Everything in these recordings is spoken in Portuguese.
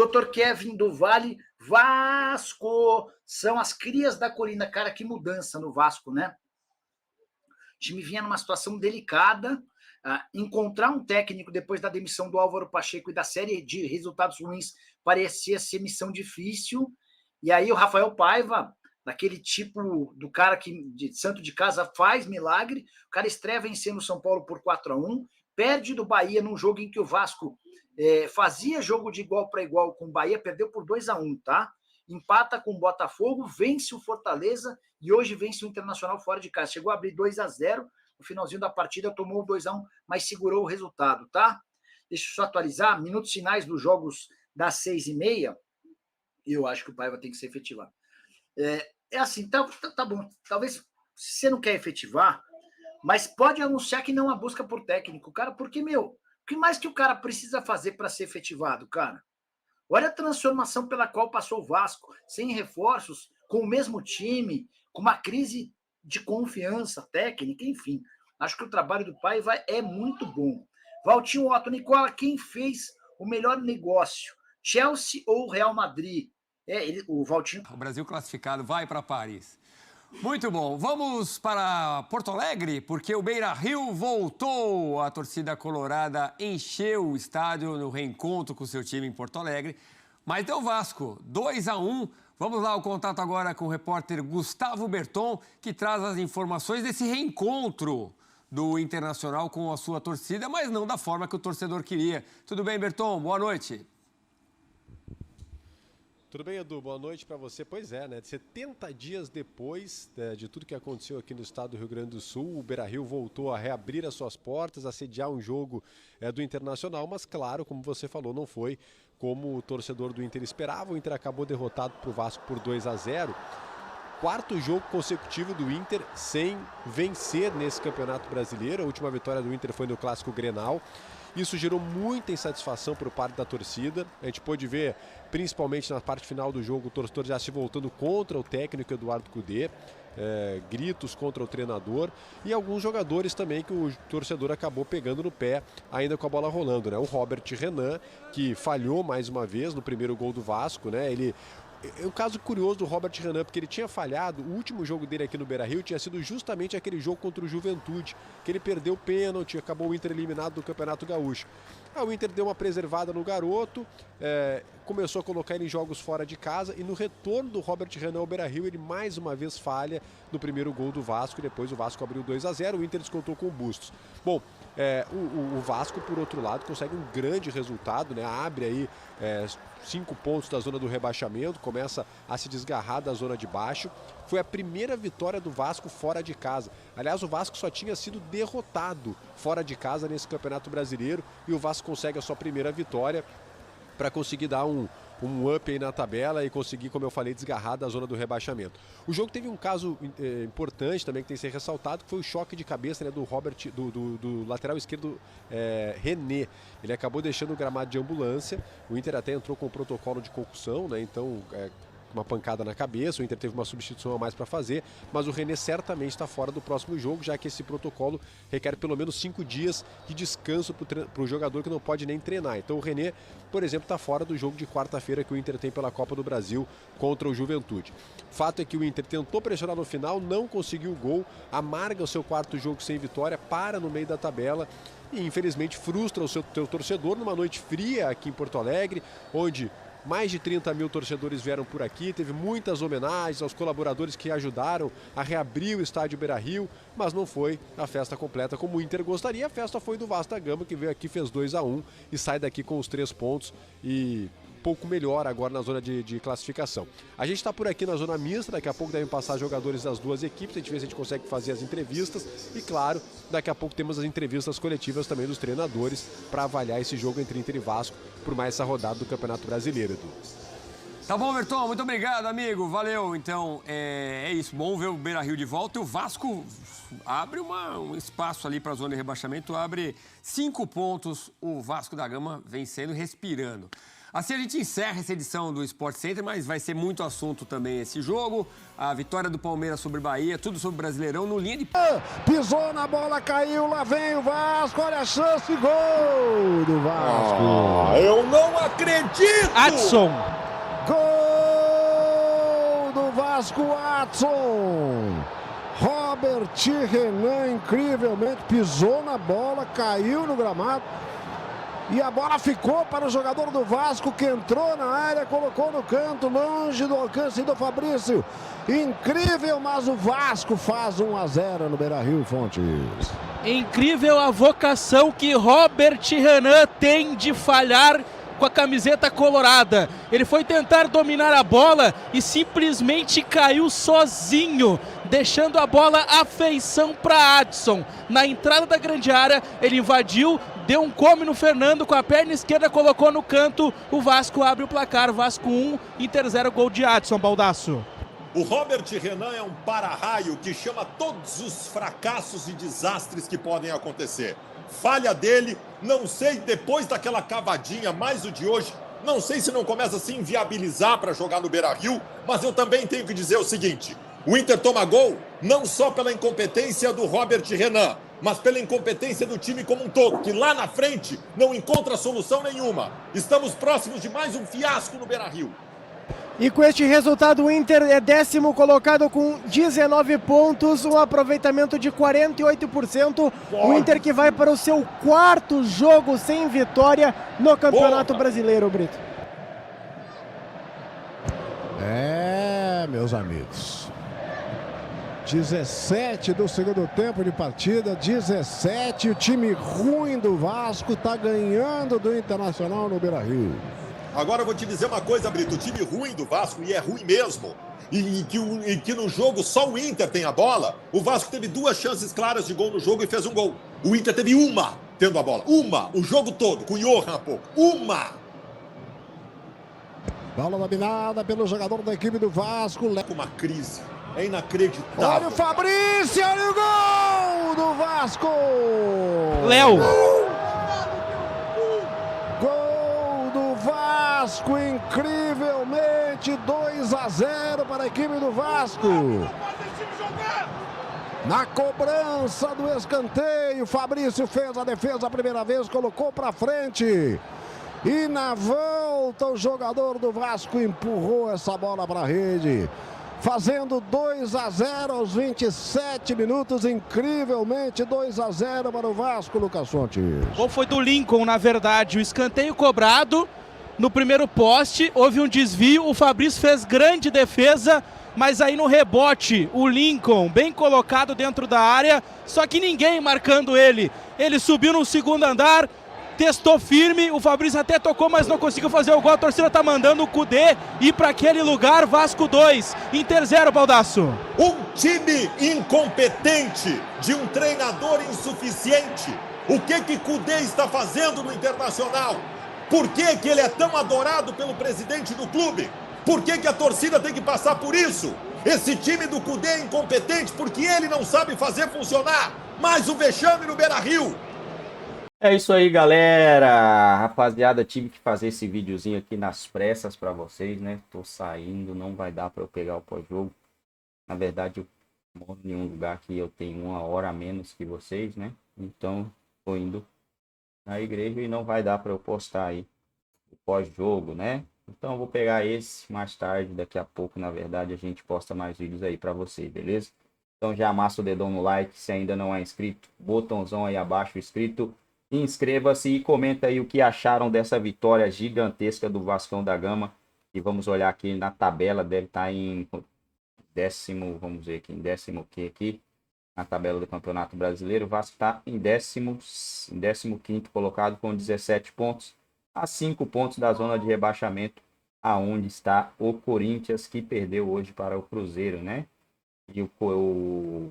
Dr. Kevin do Vale, Vasco, são as crias da colina. Cara, que mudança no Vasco, né? O time vinha numa situação delicada, encontrar um técnico depois da demissão do Álvaro Pacheco e da série de resultados ruins parecia ser missão difícil, e aí o Rafael Paiva, daquele tipo do cara que de santo de casa faz milagre, o cara estreia vencendo o São Paulo por 4-1, perde do Bahia num jogo em que o Vasco fazia jogo de igual para igual com o Bahia, perdeu por 2-1, tá? Empata com o Botafogo, vence o Fortaleza e hoje vence o Internacional fora de casa. Chegou a abrir 2-0, no finalzinho da partida tomou o 2-1, mas segurou o resultado, tá? Deixa eu só atualizar, minutos finais dos jogos das 6h30, eu acho que o Paiva tem que ser efetivado. Assim, tá bom, talvez se você não quer efetivar, mas pode anunciar que não há busca por técnico, cara, porque, o que mais que o cara precisa fazer para ser efetivado, cara? Olha a transformação pela qual passou o Vasco, sem reforços, com o mesmo time, com uma crise de confiança técnica, enfim. Acho que o trabalho do Paiva é muito bom. Valtinho, Otto, Nicola, quem fez o melhor negócio? Chelsea ou Real Madrid? O Valtinho... O Brasil classificado vai para Paris. Muito bom. Vamos para Porto Alegre, porque o Beira-Rio voltou. A torcida colorada encheu o estádio no reencontro com o seu time em Porto Alegre. Mas deu Vasco, 2-1. Vamos lá, o contato agora com o repórter Gustavo Berton, que traz as informações desse reencontro do Internacional com a sua torcida, mas não da forma que o torcedor queria. Tudo bem, Berton? Boa noite. Tudo bem, Edu? Boa noite para você. Pois é, né? 70 dias depois de tudo que aconteceu aqui no estado do Rio Grande do Sul, o Beira-Rio voltou a reabrir as suas portas, a sediar um jogo do Internacional, mas claro, como você falou, não foi como o torcedor do Inter esperava. O Inter acabou derrotado para o Vasco por 2-0. Quarto jogo consecutivo do Inter sem vencer nesse Campeonato Brasileiro. A última vitória do Inter foi no Clássico Grenal. Isso gerou muita insatisfação por parte da torcida. A gente pôde ver, principalmente na parte final do jogo, o torcedor já se voltando contra o técnico Eduardo Cudê, gritos contra o treinador e alguns jogadores também que o torcedor acabou pegando no pé ainda com a bola rolando, né? O Robert Renan, que falhou mais uma vez no primeiro gol do Vasco, né? É um caso curioso do Robert Renan, porque ele tinha falhado, o último jogo dele aqui no Beira-Rio tinha sido justamente aquele jogo contra o Juventude, que ele perdeu o pênalti, acabou o Inter eliminado do Campeonato Gaúcho. Aí o Inter deu uma preservada no garoto, começou a colocar ele em jogos fora de casa e no retorno do Robert Renan ao Beira-Rio ele mais uma vez falha no primeiro gol do Vasco e depois o Vasco abriu 2-0, o Inter descontou com o Bustos. Bom, o Vasco, por outro lado, consegue um grande resultado, né? Abre aí 5 pontos da zona do rebaixamento, começa a se desgarrar da zona de baixo. Foi a primeira vitória do Vasco fora de casa. Aliás, o Vasco só tinha sido derrotado fora de casa nesse Campeonato Brasileiro e o Vasco consegue a sua primeira vitória para conseguir dar um up aí na tabela e conseguir, como eu falei, desgarrar da zona do rebaixamento. O jogo teve um caso importante também que tem que ser ressaltado, que foi o choque de cabeça, né, do lateral esquerdo René. Ele acabou deixando o gramado de ambulância, o Inter até entrou com o protocolo de concussão, né, então uma pancada na cabeça, o Inter teve uma substituição a mais para fazer, mas o René certamente está fora do próximo jogo, já que esse protocolo requer pelo menos 5 dias de descanso para o jogador que não pode nem treinar. Então o René, por exemplo, está fora do jogo de quarta-feira que o Inter tem pela Copa do Brasil contra o Juventude. Fato é que o Inter tentou pressionar no final, não conseguiu o gol, amarga o seu quarto jogo sem vitória, para no meio da tabela e infelizmente frustra o seu torcedor numa noite fria aqui em Porto Alegre, onde mais de 30 mil torcedores vieram por aqui, teve muitas homenagens aos colaboradores que ajudaram a reabrir o estádio Beira-Rio, mas não foi a festa completa como o Inter gostaria. A festa foi do Vasco da Gama, que veio aqui, fez 2-1 e sai daqui com os 3 pontos e pouco melhor agora na zona de classificação. A gente está por aqui na zona mista, daqui a pouco devem passar jogadores das duas equipes, a gente vê se a gente consegue fazer as entrevistas e, claro, daqui a pouco temos as entrevistas coletivas também dos treinadores para avaliar esse jogo entre Inter e Vasco por mais essa rodada do Campeonato Brasileiro, Edu. Tá bom, Berton, muito obrigado, amigo, valeu. Então, é isso, bom ver o Beira-Rio de volta e o Vasco abre um espaço ali para a zona de rebaixamento, abre 5 pontos, o Vasco da Gama vencendo e respirando. Assim a gente encerra essa edição do Sport Center, mas vai ser muito assunto também esse jogo. A vitória do Palmeiras sobre o Bahia, tudo sobre o Brasileirão no linha de... Pisou na bola, caiu, lá vem o Vasco, olha a chance, gol do Vasco. Eu não acredito! Adson. Gol do Vasco, Adson. Robert Renan, incrivelmente, pisou na bola, caiu no gramado. E a bola ficou para o jogador do Vasco, que entrou na área, colocou no canto, longe do alcance do Fabrício. Incrível, mas o Vasco faz 1-0 no Beira-Rio, Fontes. Incrível a vocação que Robert Renan tem de falhar com a camiseta colorada. Ele foi tentar dominar a bola e simplesmente caiu sozinho, deixando a bola à feição para Adson. Na entrada da grande área, ele invadiu, deu um come no Fernando, com a perna esquerda colocou no canto. O Vasco abre o placar, Vasco 1, Inter 0, gol de Adson, Baldasso. O Robert Renan é um para-raio que chama todos os fracassos e desastres que podem acontecer. Falha dele, não sei, depois daquela cavadinha, mais o de hoje, não sei se não começa a se inviabilizar para jogar no Beira-Rio, mas eu também tenho que dizer o seguinte: o Inter toma gol não só pela incompetência do Robert Renan, mas pela incompetência do time como um todo, que lá na frente não encontra solução nenhuma. Estamos próximos de mais um fiasco no Beira-Rio. E com este resultado, o Inter é 10º colocado com 19 pontos, um aproveitamento de 48%. O Inter que vai para o seu 4º jogo sem vitória no Campeonato Brasileiro, Brito. Meus amigos. 17 do segundo tempo de partida, 17. O time ruim do Vasco está ganhando do Internacional no Beira-Rio. Agora eu vou te dizer uma coisa, Brito, o time ruim do Vasco, e é ruim mesmo, e que no jogo só o Inter tem a bola. O Vasco teve 2 chances claras de gol no jogo e fez um gol. O Inter teve uma tendo a bola, o jogo todo, com o Johan há pouco, uma. Bola dominada pelo jogador da equipe do Vasco. Uma crise, é inacreditável. Olha o Fabrício, olha o gol do Vasco. Léo. Vasco, incrivelmente 2-0 para a equipe do Vasco. Na cobrança do escanteio, Fabrício fez a defesa a primeira vez, colocou para frente. E na volta o jogador do Vasco empurrou essa bola para a rede, fazendo 2-0 aos 27 minutos, incrivelmente 2-0 para o Vasco, Lucas Fontes. O gol foi do Lincoln, na verdade, o escanteio cobrado. No primeiro poste, houve um desvio, o Fabrício fez grande defesa, mas aí no rebote, o Lincoln, bem colocado dentro da área, só que ninguém marcando ele. Ele subiu no segundo andar, testou firme, o Fabrício até tocou, mas não conseguiu fazer o gol. A torcida tá mandando o Cudê ir para aquele lugar. Vasco 2, Inter 0, Baldasso. Um time incompetente, de um treinador insuficiente. O que Cudê está fazendo no Internacional? Por que ele é tão adorado pelo presidente do clube? Por que a torcida tem que passar por isso? Esse time do Cudê é incompetente porque ele não sabe fazer funcionar. Mais um vexame no Beira-Rio. É isso aí, galera. Rapaziada, tive que fazer esse videozinho aqui nas pressas para vocês, né? Tô saindo, não vai dar para eu pegar o pós-jogo. Na verdade, eu moro em um lugar que eu tenho 1 hora a menos que vocês, né? Então, tô indo na igreja e não vai dar para eu postar aí o pós-jogo, né? Então, eu vou pegar esse mais tarde, daqui a pouco, na verdade, a gente posta mais vídeos aí para vocês, beleza? Então, já amassa o dedão no like, se ainda não é inscrito, botãozão aí abaixo inscrito. Inscreva-se e comenta aí o que acharam dessa vitória gigantesca do Vascão da Gama. E vamos olhar aqui na tabela, deve estar em 10º, vamos ver aqui, em 10º que aqui, na tabela do Campeonato Brasileiro. O Vasco está em 15º colocado com 17 pontos, a 5 pontos da zona de rebaixamento, aonde está o Corinthians, que perdeu hoje para o Cruzeiro, né? E o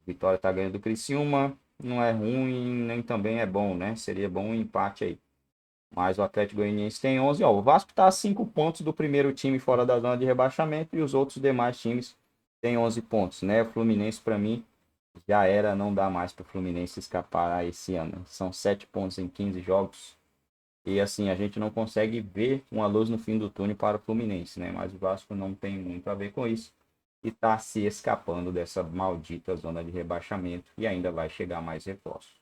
Vitória está ganhando do Criciúma. Não é ruim, nem também é bom, né? Seria bom um empate aí. Mas o Atlético Goianiense tem 11. Ó, o Vasco está a 5 pontos do primeiro time fora da zona de rebaixamento e os outros demais times têm 11 pontos, né? O Fluminense, para mim, já era, não dá mais para o Fluminense escapar esse ano. São 7 pontos em 15 jogos. E assim, a gente não consegue ver uma luz no fim do túnel para o Fluminense, né? Mas o Vasco não tem muito a ver com isso. E tá se escapando dessa maldita zona de rebaixamento. E ainda vai chegar mais reforços.